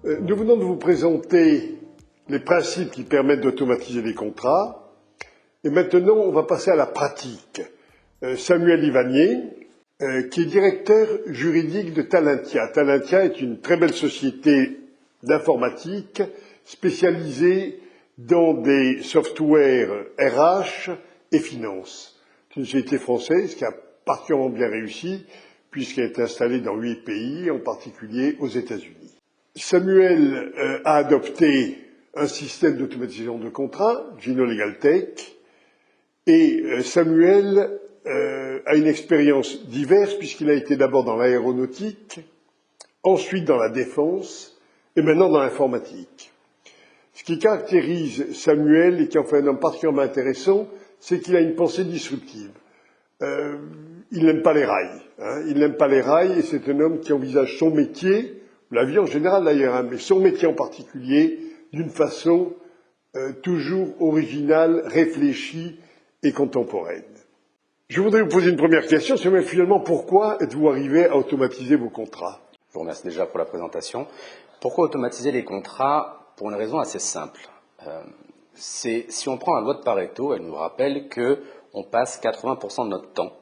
Nous venons de vous présenter les principes qui permettent d'automatiser les contrats. Et maintenant, on va passer à la pratique. Samuel Ivanier, qui est directeur juridique de Talentia. Talentia est une très belle société d'informatique spécialisée dans des softwares RH et finance. C'est une société française qui a particulièrement bien réussi puisqu'elle est installée dans 8 pays, en particulier aux États-Unis. Samuel a adopté un système d'automatisation de contrats, Gino LegalTech, et Samuel a une expérience diverse puisqu'il a été d'abord dans l'aéronautique, ensuite dans la défense et maintenant dans l'informatique. Ce qui caractérise Samuel et qui en fait un homme particulièrement intéressant, c'est qu'il a une pensée disruptive. Il n'aime pas les rails. Il n'aime pas les rails et c'est un homme qui envisage son métier, la vie en général d'ailleurs, mais son métier en particulier, d'une façon toujours originale, réfléchie et contemporaine. Je voudrais vous poser une première question, c'est finalement pourquoi êtes-vous arrivé à automatiser vos contrats? Je vous remercie déjà pour la présentation. Pourquoi automatiser les contrats? Pour une raison assez simple. Si on prend la loi de Pareto, elle nous rappelle qu'on passe 80% de notre temps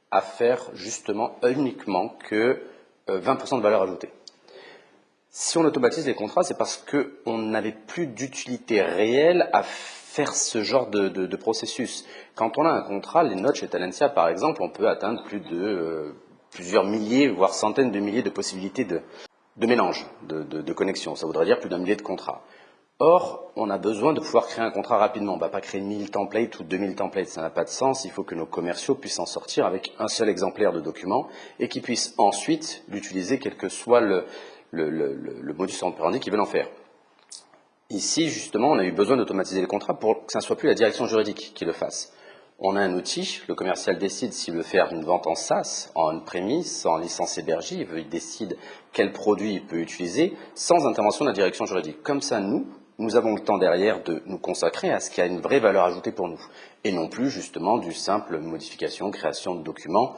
à faire justement uniquement que 20% de valeur ajoutée. Si on automatise les contrats, c'est parce qu'on n'avait plus d'utilité réelle à faire ce genre de processus. Quand on a un contrat, les notes chez Talentia par exemple, on peut atteindre plusieurs milliers, voire centaines de milliers de possibilités de mélange, de connexion. Ça voudrait dire plus d'un millier de contrats. Or, on a besoin de pouvoir créer un contrat rapidement. On ne va pas créer 1000 templates ou 2000 templates, ça n'a pas de sens. Il faut que nos commerciaux puissent en sortir avec un seul exemplaire de document et qu'ils puissent ensuite l'utiliser quel que soit le modus operandi qu'ils veulent en faire. Ici, justement, on a eu besoin d'automatiser les contrats pour que ça ne soit plus la direction juridique qui le fasse. On a un outil, le commercial décide s'il veut faire une vente en SaaS, en on-premise, en licence hébergée, il décide quel produit il peut utiliser, sans intervention de la direction juridique. Comme ça, nous avons le temps derrière de nous consacrer à ce qui a une vraie valeur ajoutée pour nous, et non plus justement du simple modification, création de documents,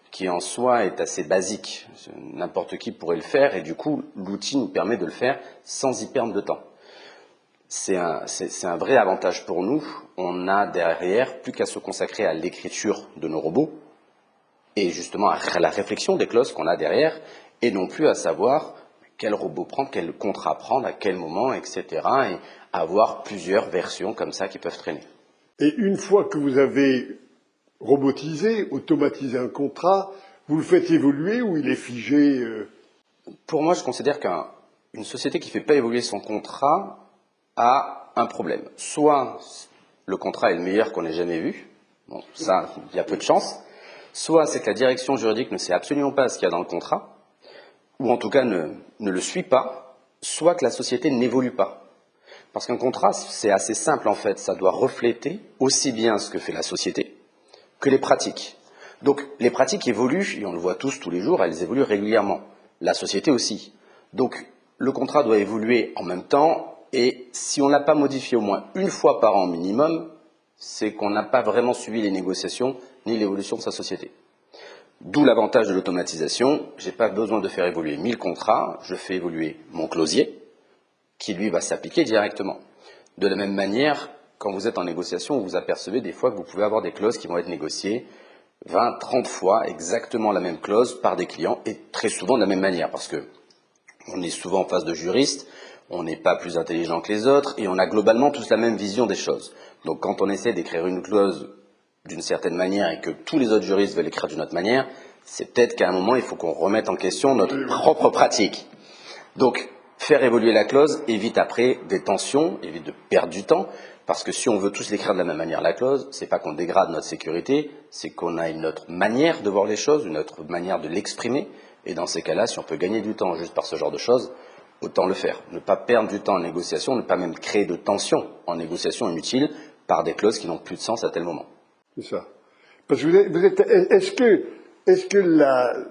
qui en soi est assez basique. N'importe qui pourrait le faire, et du coup, l'outil nous permet de le faire sans y perdre de temps. C'est un vrai avantage pour nous. On a derrière plus qu'à se consacrer à l'écriture de nos robots et justement à la réflexion des clauses qu'on a derrière et non plus à savoir quel robot prendre, quel contrat prendre, à quel moment, etc. et avoir plusieurs versions comme ça qui peuvent traîner. Et une fois que vous avez robotisé, automatisé un contrat, vous le faites évoluer ou il est figé Pour moi, je considère qu'une société qui ne fait pas évoluer son contrat a un problème. Soit le contrat est le meilleur qu'on ait jamais vu, bon, ça, il y a peu de chance. Soit c'est que la direction juridique ne sait absolument pas ce qu'il y a dans le contrat, ou en tout cas ne le suit pas, soit que la société n'évolue pas. Parce qu'un contrat, c'est assez simple en fait, ça doit refléter aussi bien ce que fait la société que les pratiques. Donc les pratiques évoluent, et on le voit tous les jours, elles évoluent régulièrement. La société aussi. Donc le contrat doit évoluer en même temps, et si on ne l'a pas modifié au moins une fois par an minimum, c'est qu'on n'a pas vraiment suivi les négociations ni l'évolution de sa société. D'où l'avantage de l'automatisation. Je n'ai pas besoin de faire évoluer 1000 contrats, je fais évoluer mon clausier, qui lui va s'appliquer directement. De la même manière, quand vous êtes en négociation, vous apercevez des fois que vous pouvez avoir des clauses qui vont être négociées 20, 30 fois exactement la même clause par des clients, et très souvent de la même manière, parce que on est souvent en face de juristes, on n'est pas plus intelligent que les autres, et on a globalement tous la même vision des choses. Donc quand on essaie d'écrire une clause d'une certaine manière et que tous les autres juristes veulent l'écrire d'une autre manière, c'est peut-être qu'à un moment, il faut qu'on remette en question notre propre pratique. Donc, faire évoluer la clause évite après des tensions, évite de perdre du temps, parce que si on veut tous l'écrire de la même manière, la clause, c'est pas qu'on dégrade notre sécurité, c'est qu'on a une autre manière de voir les choses, une autre manière de l'exprimer, et dans ces cas-là, si on peut gagner du temps juste par ce genre de choses, autant le faire. Ne pas perdre du temps en négociation, ne pas même créer de tensions en négociation inutile par des clauses qui n'ont plus de sens à tel moment. C'est ça. Parce que est-ce que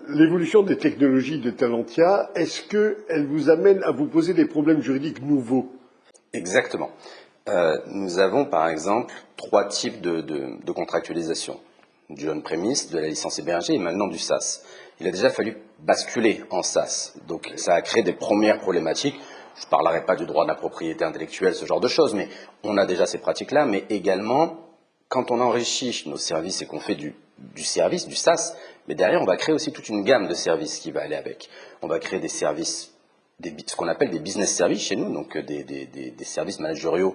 l'évolution des technologies de Talentia, est-ce qu'elle vous amène à vous poser des problèmes juridiques nouveaux? Exactement. Nous avons par exemple 3 types de contractualisation. Du on-premise, de la licence hébergée et maintenant du SaaS. Il a déjà fallu basculer en SaaS. Donc ça a créé des premières problématiques. Je ne parlerai pas du droit de la propriété intellectuelle, ce genre de choses, mais on a déjà ces pratiques-là, mais également, quand on enrichit nos services et qu'on fait du service, du SaaS, mais derrière, on va créer aussi toute une gamme de services qui va aller avec. On va créer des services, ce qu'on appelle des business services chez nous, donc des services managériaux,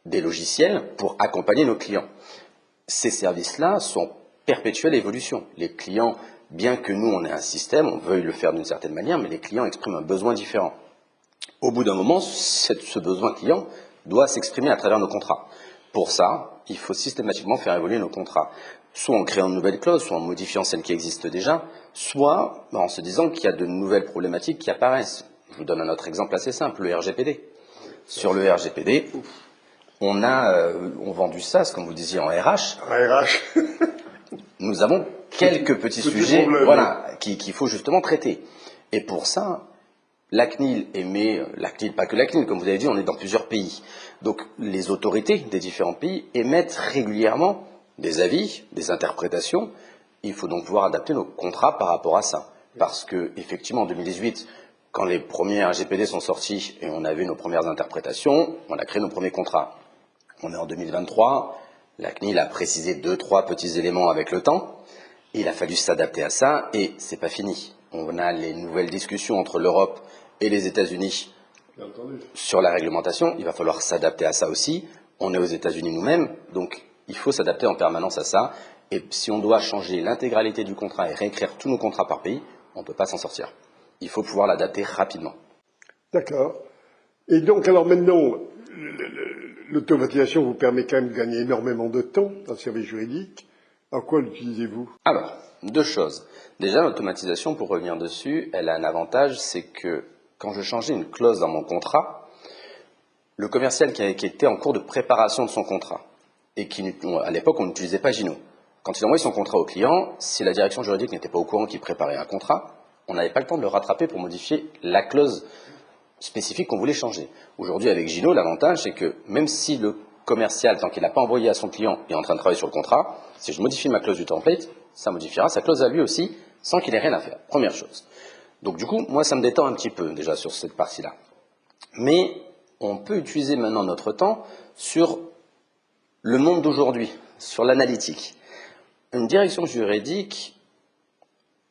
des logiciels pour accompagner nos clients. Ces services-là sont perpétuelle évolution. Les clients, bien que nous, on ait un système, on veuille le faire d'une certaine manière, mais les clients expriment un besoin différent. Au bout d'un moment, ce besoin client doit s'exprimer à travers nos contrats. Pour ça, il faut systématiquement faire évoluer nos contrats. Soit en créant de nouvelles clauses, soit en modifiant celles qui existent déjà, soit en se disant qu'il y a de nouvelles problématiques qui apparaissent. Je vous donne un autre exemple assez simple, le RGPD. Sur le RGPD, on vend du SaaS, comme vous disiez, en RH. En RH. Nous avons quelques petits sujets qu'il faut justement traiter. Et pour ça, la CNIL pas que la CNIL, comme vous avez dit, on est dans plusieurs pays. Donc les autorités des différents pays émettent régulièrement des avis, des interprétations. Il faut donc pouvoir adapter nos contrats par rapport à ça. Parce que, effectivement, en 2018, quand les premiers RGPD sont sortis et on avait nos premières interprétations, on a créé nos premiers contrats. On est en 2023, la CNIL a précisé 2-3 petits éléments avec le temps. Il a fallu s'adapter à ça et c'est pas fini. On a les nouvelles discussions entre l'Europe et les États-Unis sur la réglementation. Il va falloir s'adapter à ça aussi. On est aux États-Unis nous-mêmes, donc il faut s'adapter en permanence à ça. Et si on doit changer l'intégralité du contrat et réécrire tous nos contrats par pays, on ne peut pas s'en sortir. Il faut pouvoir l'adapter rapidement. D'accord. Et donc, alors maintenant, l'automatisation vous permet quand même de gagner énormément de temps dans le service juridique. En quoi l'utilisez-vous? Alors, 2 choses. Déjà, l'automatisation, pour revenir dessus, elle a un avantage, c'est que quand je changeais une clause dans mon contrat, le commercial qui était en cours de préparation de son contrat, et à l'époque, on n'utilisait pas Gino. Quand il envoyait son contrat au client, si la direction juridique n'était pas au courant qu'il préparait un contrat, on n'avait pas le temps de le rattraper pour modifier la clause spécifique qu'on voulait changer. Aujourd'hui, avec Gino, l'avantage, c'est que même si le commercial, tant qu'il n'a pas envoyé à son client, est en train de travailler sur le contrat, si je modifie ma clause du template, ça modifiera sa clause à lui aussi, sans qu'il ait rien à faire. Première chose. Donc du coup, moi, ça me détend un petit peu déjà sur cette partie-là. Mais on peut utiliser maintenant notre temps sur le monde d'aujourd'hui, sur l'analytique. Une direction juridique,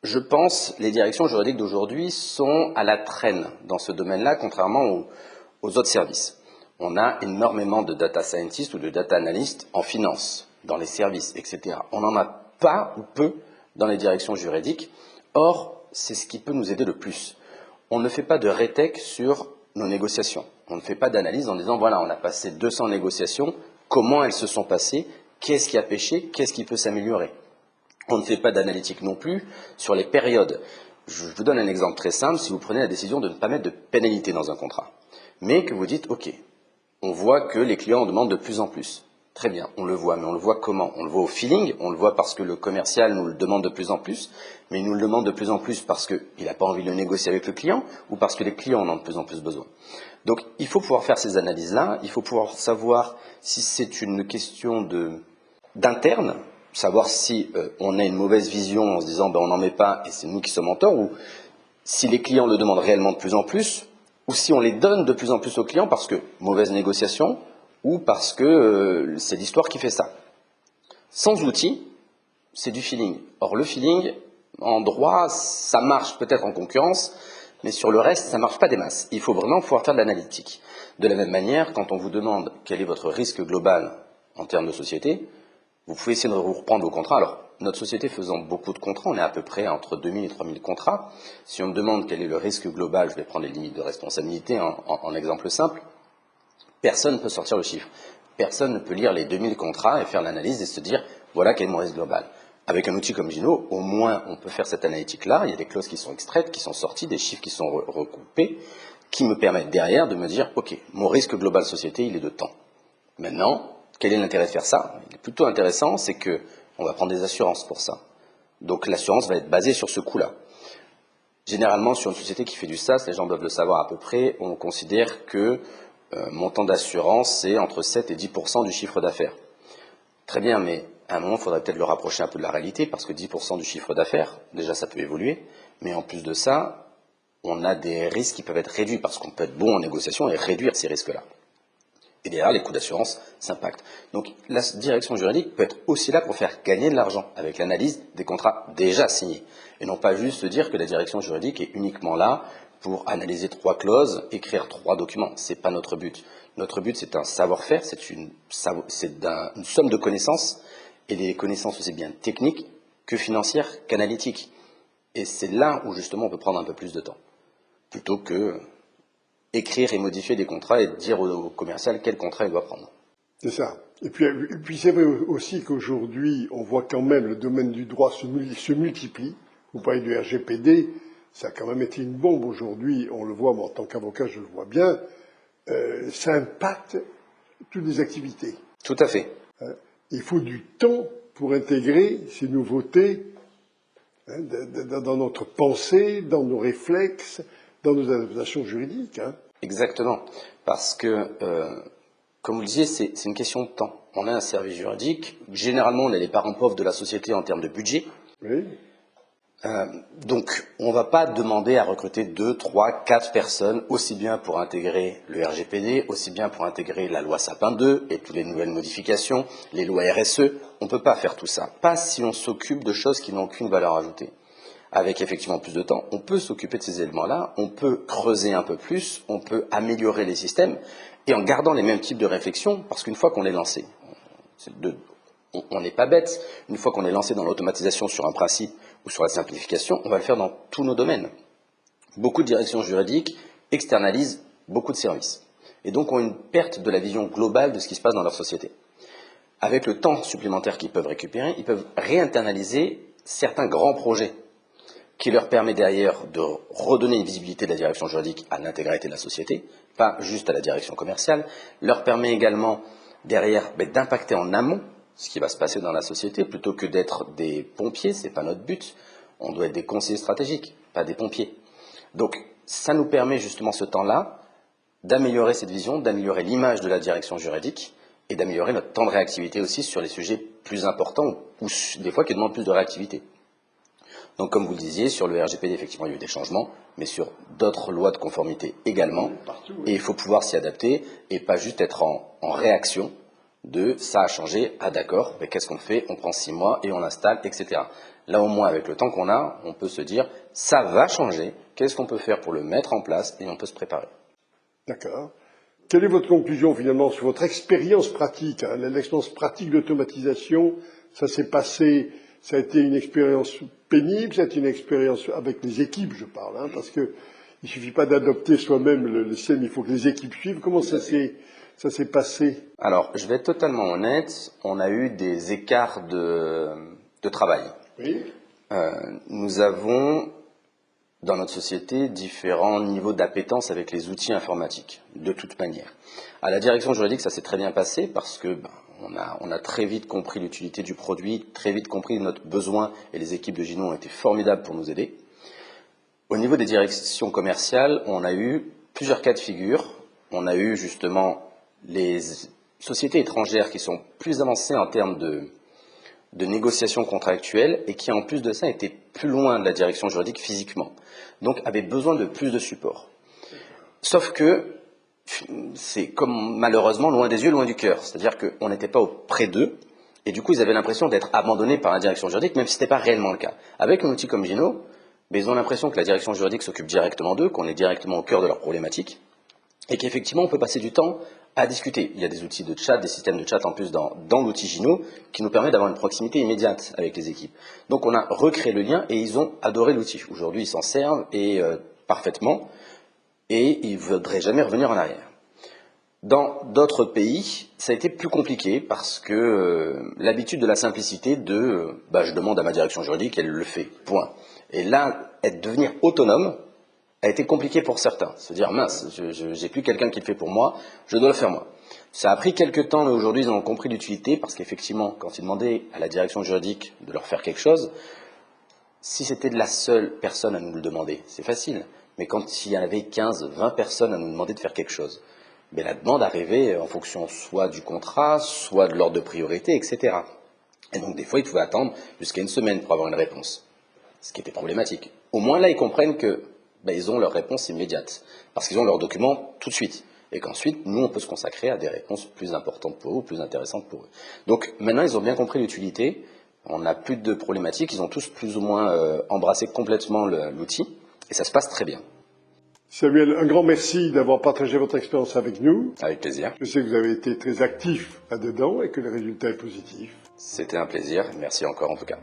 je pense, les directions juridiques d'aujourd'hui sont à la traîne dans ce domaine-là, contrairement aux autres services. On a énormément de data scientists ou de data analysts en finance, dans les services, etc. On n'en a pas ou peu dans les directions juridiques. Or, c'est ce qui peut nous aider le plus. On ne fait pas de rétech sur nos négociations. On ne fait pas d'analyse en disant, voilà, on a passé 200 négociations, comment elles se sont passées, qu'est-ce qui a péché, qu'est-ce qui peut s'améliorer. On ne fait pas d'analytique non plus sur les périodes. Je vous donne un exemple très simple. Si vous prenez la décision de ne pas mettre de pénalité dans un contrat, mais que vous dites, OK, on voit que les clients en demandent de plus en plus. Très bien, on le voit, mais on le voit comment? On le voit au feeling, on le voit parce que le commercial nous le demande de plus en plus, mais il nous le demande de plus en plus parce qu'il n'a pas envie de le négocier avec le client ou parce que les clients en ont de plus en plus besoin. Donc il faut pouvoir faire ces analyses-là, il faut pouvoir savoir si c'est une question d'interne, savoir si on a une mauvaise vision en se disant on n'en met pas et c'est nous qui sommes en tort, ou si les clients le demandent réellement de plus en plus, ou si on les donne de plus en plus aux clients parce que mauvaise négociation, ou parce que c'est l'histoire qui fait ça. Sans outils, c'est du feeling. Or le feeling, en droit, ça marche peut-être en concurrence, mais sur le reste, ça ne marche pas des masses. Il faut vraiment pouvoir faire de l'analytique. De la même manière, quand on vous demande quel est votre risque global en termes de société, vous pouvez essayer de vous reprendre vos contrats. Alors, notre société faisant beaucoup de contrats, on est à peu près entre 2000 et 3000 contrats. Si on me demande quel est le risque global, je vais prendre les limites de responsabilité en exemple simple. Personne ne peut sortir le chiffre. Personne ne peut lire les 2000 contrats et faire l'analyse et se dire, voilà quel est mon risque global. Avec un outil comme Gino, au moins on peut faire cette analytique-là. Il y a des clauses qui sont extraites, qui sont sorties, des chiffres qui sont recoupés, qui me permettent derrière de me dire, ok, mon risque global société, il est de temps. Maintenant, quel est l'intérêt de faire ça? Il est plutôt intéressant, c'est que on va prendre des assurances pour ça. Donc l'assurance va être basée sur ce coût-là. Généralement, sur une société qui fait du SaaS, les gens doivent le savoir à peu près, on considère que montant d'assurance, c'est entre 7 et 10% du chiffre d'affaires. Très bien, mais à un moment, il faudrait peut-être le rapprocher un peu de la réalité, parce que 10% du chiffre d'affaires, déjà ça peut évoluer, mais en plus de ça, on a des risques qui peuvent être réduits, parce qu'on peut être bon en négociation et réduire ces risques-là. Et derrière, les coûts d'assurance s'impactent. Donc la direction juridique peut être aussi là pour faire gagner de l'argent, avec l'analyse des contrats déjà signés. Et non pas juste se dire que la direction juridique est uniquement là pour analyser 3 clauses, écrire 3 documents. Ce n'est pas notre but. Notre but, c'est un savoir-faire, c'est une somme de connaissances, et des connaissances aussi bien techniques que financières qu'analytiques. Et c'est là où justement on peut prendre un peu plus de temps, plutôt que écrire et modifier des contrats et dire au commercial quel contrat il doit prendre. C'est ça. Et puis c'est vrai aussi qu'aujourd'hui, on voit quand même le domaine du droit se multiplie. Vous parlez du RGPD, ça a quand même été une bombe aujourd'hui, on le voit, moi en tant qu'avocat je le vois bien, ça impacte toutes les activités. Tout à fait. Il faut du temps pour intégrer ces nouveautés dans notre pensée, dans nos réflexes, dans nos adaptations juridiques. Exactement, parce que, comme vous le disiez, c'est une question de temps. On a un service juridique, généralement on est les parents pauvres de la société en termes de budget. Oui. Donc on ne va pas demander à recruter 2, 3, 4 personnes, aussi bien pour intégrer le RGPD, aussi bien pour intégrer la loi Sapin 2 et toutes les nouvelles modifications, les lois RSE. On ne peut pas faire tout ça. Pas si on s'occupe de choses qui n'ont aucune valeur ajoutée. Avec effectivement plus de temps, on peut s'occuper de ces éléments-là, on peut creuser un peu plus, on peut améliorer les systèmes, et en gardant les mêmes types de réflexions, parce qu'une fois qu'on est lancé, on n'est pas bête, une fois qu'on est lancé dans l'automatisation sur un principe ou sur la simplification, on va le faire dans tous nos domaines. Beaucoup de directions juridiques externalisent beaucoup de services, et donc ont une perte de la vision globale de ce qui se passe dans leur société. Avec le temps supplémentaire qu'ils peuvent récupérer, ils peuvent réinternaliser certains grands projets, qui leur permet derrière de redonner une visibilité de la direction juridique à l'intégralité de la société, pas juste à la direction commerciale, leur permet également derrière d'impacter en amont ce qui va se passer dans la société, plutôt que d'être des pompiers, ce n'est pas notre but, on doit être des conseillers stratégiques, pas des pompiers. Donc ça nous permet justement ce temps-là d'améliorer cette vision, d'améliorer l'image de la direction juridique et d'améliorer notre temps de réactivité aussi sur les sujets plus importants ou des fois qui demandent plus de réactivité. Donc, comme vous le disiez, sur le RGPD, effectivement, il y a eu des changements, mais sur d'autres lois de conformité également. Partout, oui. Et il faut pouvoir s'y adapter et pas juste être en réaction de ça a changé, ah d'accord, mais qu'est-ce qu'on fait? On prend 6 mois et on installe, etc. Là, au moins, avec le temps qu'on a, on peut se dire ça va changer, qu'est-ce qu'on peut faire pour le mettre en place et on peut se préparer. D'accord. Quelle est votre conclusion finalement sur votre expérience pratique, l'expérience pratique d'automatisation? Ça s'est passé, ça a été une expérience pénible, ça a été une expérience avec les équipes, je parle, parce que il suffit pas d'adopter soi-même le système, il faut que les équipes suivent. Comment ça s'est passé? Alors, je vais être totalement honnête, on a eu des écarts de travail. Oui. Nous avons dans notre société différents niveaux d'appétence avec les outils informatiques, de toute manière. À la direction juridique, ça s'est très bien passé parce que on a très vite compris l'utilité du produit, très vite compris notre besoin et les équipes de Gino ont été formidables pour nous aider. Au niveau des directions commerciales, on a eu plusieurs cas de figure. On a eu justement les sociétés étrangères qui sont plus avancées en termes de négociations contractuelles et qui en plus de ça étaient plus loin de la direction juridique physiquement, donc avaient besoin de plus de support. Sauf que c'est comme malheureusement loin des yeux, loin du cœur, c'est-à-dire qu'on n'était pas auprès d'eux et du coup ils avaient l'impression d'être abandonnés par la direction juridique, même si ce n'était pas réellement le cas. Avec un outil comme Gino, ils ont l'impression que la direction juridique s'occupe directement d'eux, qu'on est directement au cœur de leurs problématiques et qu'effectivement on peut passer du temps à discuter. Il y a des outils de chat, des systèmes de chat en plus dans l'outil Gino qui nous permet d'avoir une proximité immédiate avec les équipes. Donc on a recréé le lien et ils ont adoré l'outil. Aujourd'hui ils s'en servent et parfaitement et ils ne voudraient jamais revenir en arrière. Dans d'autres pays, ça a été plus compliqué parce que l'habitude de la simplicité je demande à ma direction juridique, elle le fait, point. Et là, devenir autonome a été compliqué pour certains. Se dire, mince, je n'ai plus quelqu'un qui le fait pour moi, je dois le faire moi. Ça a pris quelques temps, mais aujourd'hui, ils en ont compris l'utilité, parce qu'effectivement, quand ils demandaient à la direction juridique de leur faire quelque chose, si c'était de la seule personne à nous le demander, c'est facile. Mais quand il y avait 15, 20 personnes à nous demander de faire quelque chose, la demande arrivait en fonction soit du contrat, soit de l'ordre de priorité, etc. Et donc, des fois, ils pouvaient attendre jusqu'à une semaine pour avoir une réponse, ce qui était problématique. Au moins, là, ils comprennent que ben, ils ont leur réponse immédiate. Parce qu'ils ont leurs documents tout de suite. Et qu'ensuite, nous, on peut se consacrer à des réponses plus importantes pour eux, plus intéressantes pour eux. Donc maintenant, ils ont bien compris l'utilité. On n'a plus de problématiques. Ils ont tous plus ou moins embrassé complètement l'outil. Et ça se passe très bien. Samuel, un grand merci d'avoir partagé votre expérience avec nous. Avec plaisir. Je sais que vous avez été très actif là-dedans et que le résultat est positif. C'était un plaisir. Merci encore en tout cas.